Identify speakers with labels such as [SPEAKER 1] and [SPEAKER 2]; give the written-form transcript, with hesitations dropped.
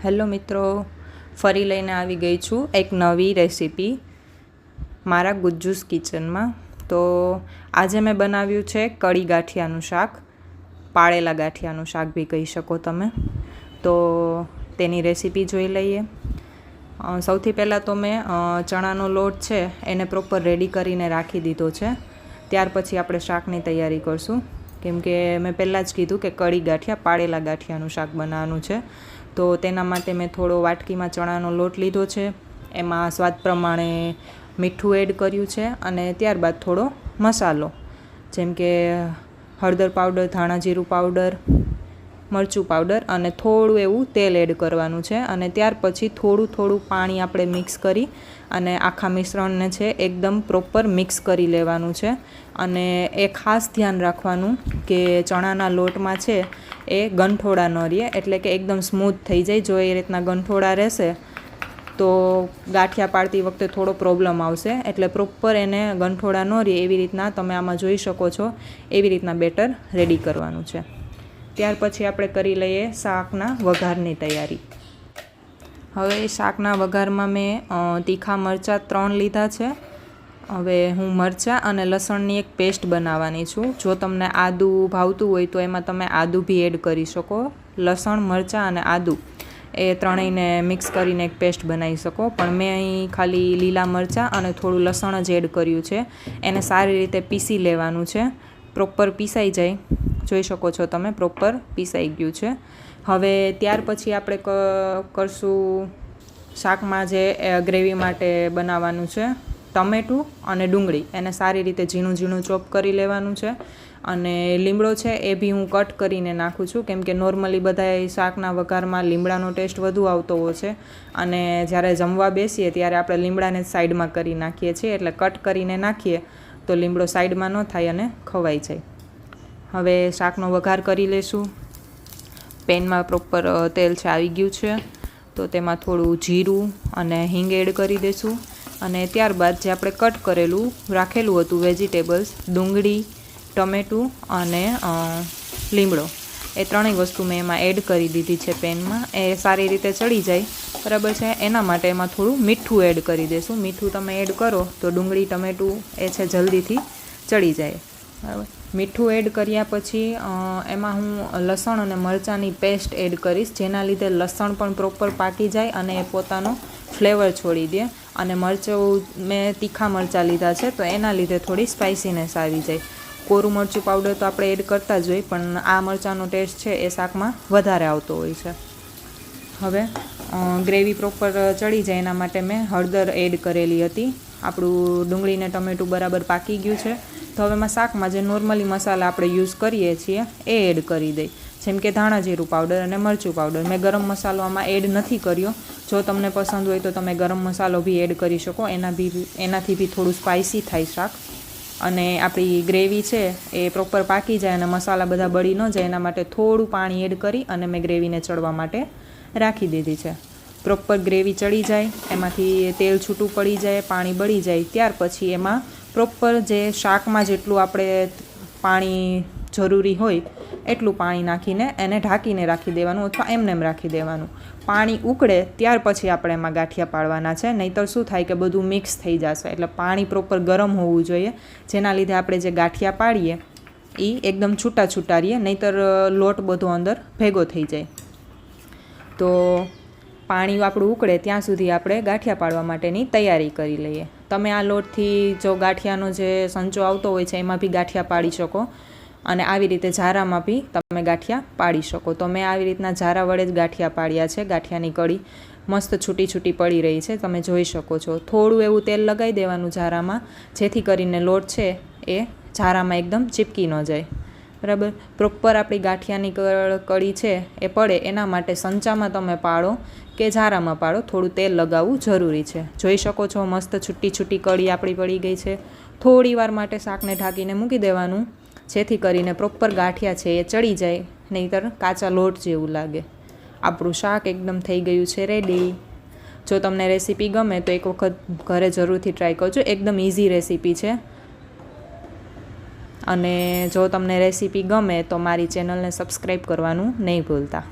[SPEAKER 1] Hello મિત્રો, ફરી લઈને આવી ગઈ છું એક નવી રેસીપી મારા ગુજ્જુસ કિચનમાં. તો આજે મેં બનાવ્યું છે કઢી ગાંઠિયાનું શાક, પાળેલા ગાંઠિયાનું શાક બી કહી શકો તમે. તો તેની રેસીપી જોઈ લઈએ. સૌથી પહેલાં તો મેં ચણાનો લોટ છે એને પ્રોપર રેડી કરીને રાખી દીધો છે. ત્યાર પછી આપણે શાકની તૈયારી કરશું, કેમ કે મેં પહેલાં જ કીધું કે કઢી ગાંઠિયા પાળેલા ગાંઠિયાનું શાક બનાવવાનું છે. તો તેના માટે મેં થોડો વાટકીમાં ચણાનો લોટ લીધો છે, એમાં સ્વાદ પ્રમાણે મીઠું એડ કર્યું છે અને ત્યારબાદ થોડો મસાલો જેમ કે હળદર પાવડર, ધાણા જીરું પાવડર, મરચું પાવડર અને થોડું એવું તેલ એડ કરવાનું છે. અને ત્યાર પછી થોડું પાણી આપણે મિક્સ કરી અને આખા મિશ્રણને છે એકદમ પ્રોપર મિક્સ કરી લેવાનું છે. અને એ ખાસ ધ્યાન રાખવાનું કે ચણાના લોટમાં છે એ ગંઠોડા ન રહે, એટલે કે એકદમ સ્મૂથ થઈ જાય. જો એ રીતના ગંઠોડા રહેશે તો ગાંઠિયા પાડતી વખતે થોડો પ્રોબ્લેમ આવશે. એટલે પ્રોપર એને ગંઠોડા ન રહે એવી રીતના તમે આમાં જોઈ શકો છો, એવી રીતના બેટર રેડી કરવાનું છે. ત્યાર પછી આપણે કરી લઈએ શાકના વઘારની તૈયારી. હવે શાકના વઘારમાં મેં તીખા મરચાં 3 લીધા છે. હવે હું મરચાં અને લસણની એક પેસ્ટ બનાવવાની છું. જો તમને આદું ભાવતું હોય તો એમાં તમે આદું બી એડ કરી શકો. લસણ, મરચાં અને આદું એ ત્રણેયને મિક્સ કરીને એક પેસ્ટ બનાવી શકો. પણ મેં અહીં ખાલી લીલા મરચાં અને થોડું લસણ જ એડ કર્યું છે. એને સારી રીતે પીસી લેવાનું છે, પ્રોપર પીસાઈ જાય. જોઈ શકો છો તમે, પ્રોપર પીસાઈ ગયું છે. હવે ત્યાર પછી આપણે કરશું શાકમાં જે ગ્રેવી માટે બનાવવાનું છે ટમેટું અને ડુંગળી, એને સારી રીતે ઝીણું ચોપ કરી લેવાનું છે. અને લીમડો છે એ બી હું કટ કરીને નાખું છું, કેમ કે નોર્મલી બધાય શાકના વઘારમાં લીમડાનો ટેસ્ટ વધુ આવતો હોય છે. અને જ્યારે જમવા બેસીએ ત્યારે આપણે લીમડાને સાઈડમાં કરી નાખીએ છીએ, એટલે કટ કરીને નાખીએ તો લીમડો સાઈડમાં ન થાય અને ખવાઈ જાય. હવે શાકનો વઘાર કરી લઈશું. પેનમાં પ્રોપર તેલ છે આવી ગયું છે, તો તેમાં થોડું જીરું અને હિંગ એડ કરી દઈશું. અને ત્યારબાદ જે આપણે કટ કરેલું રાખેલું હતું વેજીટેબલ્સ, ડુંગળી, ટમેટું અને લીમડો, એ ત્રણેય વસ્તુ મેં એમાં એડ કરી દીધી છે પેનમાં. એ સારી રીતે ચડી જાય, બરાબર છે. એના માટે એમાં થોડું મીઠું એડ કરી દઈશું. મીઠું તમે એડ કરો તો ડુંગળી, ટમેટું એ છે જલ્દીથી ચડી જાય, બરાબર. મીઠું એડ કર્યા પછી એમાં હું લસણ અને મરચાંની પેસ્ટ એડ કરીશ, જેના લીધે લસણ પણ પ્રોપર પાકી જાય અને એ પોતાનો ફ્લેવર છોડી દે. અને મરચાં મેં તીખા મરચાં લીધા છે, તો એના લીધે થોડી સ્પાઇસીનેસ આવી જાય. કોરું મરચું પાવડર તો આપણે એડ કરતા જ હોય, પણ આ મરચાંનો ટેસ્ટ છે એ શાકમાં વધારે આવતો હોય છે. હવે ગ્રેવી પ્રોપર ચડી જાય એના માટે મેં હળદર એડ કરેલી હતી. આપણું ડુંગળીને ટમેટું બરાબર પાકી ગયું છે. તો હવે એમાં શાકમાં જે નોર્મલી મસાલા આપણે યુઝ કરીએ છીએ એ એડ કરી દઈ, જેમ કે ધાણા જીરું પાવડર અને મરચું પાવડર. મેં ગરમ મસાલો આમાં એડ નથી કર્યો. જો તમને પસંદ હોય તો તમે ગરમ મસાલો બી એડ કરી શકો, એનાથી બી થોડું સ્પાઇસી થાય શાક. અને આપણી ગ્રેવી છે એ પ્રોપર પાકી જાય અને મસાલા બધા બળી ન જાય, એના માટે થોડું પાણી એડ કરી અને મેં ગ્રેવીને ચડવા માટે રાખી દીધી છે. પ્રોપર ગ્રેવી ચડી જાય, એમાંથી તેલ છૂટું પડી જાય, પાણી બળી જાય, ત્યાર પછી એમાં પ્રોપર જે શાકમાં જેટલું આપણે પાણી જરૂરી હોય એટલું પાણી નાખીને એને ઢાંકીને રાખી દેવાનું, અથવા એમને એમ રાખી દેવાનું. પાણી ઉકળે ત્યાર પછી આપણે એમાં ગાંઠિયા પાડવાના છે, નહીંતર શું થાય કે બધું મિક્સ થઈ જશે. એટલે પાણી પ્રોપર ગરમ હોવું જોઈએ, જેના લીધે આપણે જે ગાંઠિયા પાડીએ એ એકદમ છૂટા રહીએ, નહીંતર લોટ બધો અંદર ભેગો થઈ જાય. તો પાણી આપણું ઉકળે ત્યાં સુધી આપણે ગાંઠિયા પાડવા માટેની તૈયારી કરી લઈએ. તમે આ લોટથી જો ગાંઠિયાનો જે સંચો આવતો હોય છે એમાં બી ગાંઠિયા પાડી શકો, અને આવી રીતે ઝારામાં બી તમે ગાંઠિયા પાડી શકો. તો મેં આવી રીતના ઝારા વડે જ ગાંઠિયા પાડ્યા છે. ગાંઠિયાની કળી મસ્ત છૂટી પડી રહી છે, તમે જોઈ શકો છો. થોડું એવું તેલ લગાવી દેવાનું ઝારામાં, જેથી કરીને લોટ છે એ ઝારામાં એકદમ ચીપકી ન જાય, બરાબર. પ્રોપર આપણી ગાંઠિયાની કળી છે એ પડે એના માટે સંચામાં તમે પાડો કે ઝારામાં પાડો, થોડું તેલ લગાવવું જરૂરી છે. જોઈ શકો છો મસ્ત છૂટી કળી આપણી પડી ગઈ છે. થોડી વાર માટે શાકને ઢાંકીને મૂકી દેવાનું, જેથી કરીને પ્રોપર ગાંઠિયા છે એ ચડી જાય, નહીંતર કાચા લોટ જેવું લાગે. આપણું શાક એકદમ થઈ ગયું છે રેડી. જો તમને રેસીપી ગમે તો એક વખત ઘરે જરૂરથી ટ્રાય કરજો. એકદમ ઇઝી રેસીપી છે. અને જો તમને રેસીપી ગમે તો મારી ચેનલને સબસ્ક્રાઈબ કરવાનું નહીં ભૂલતા.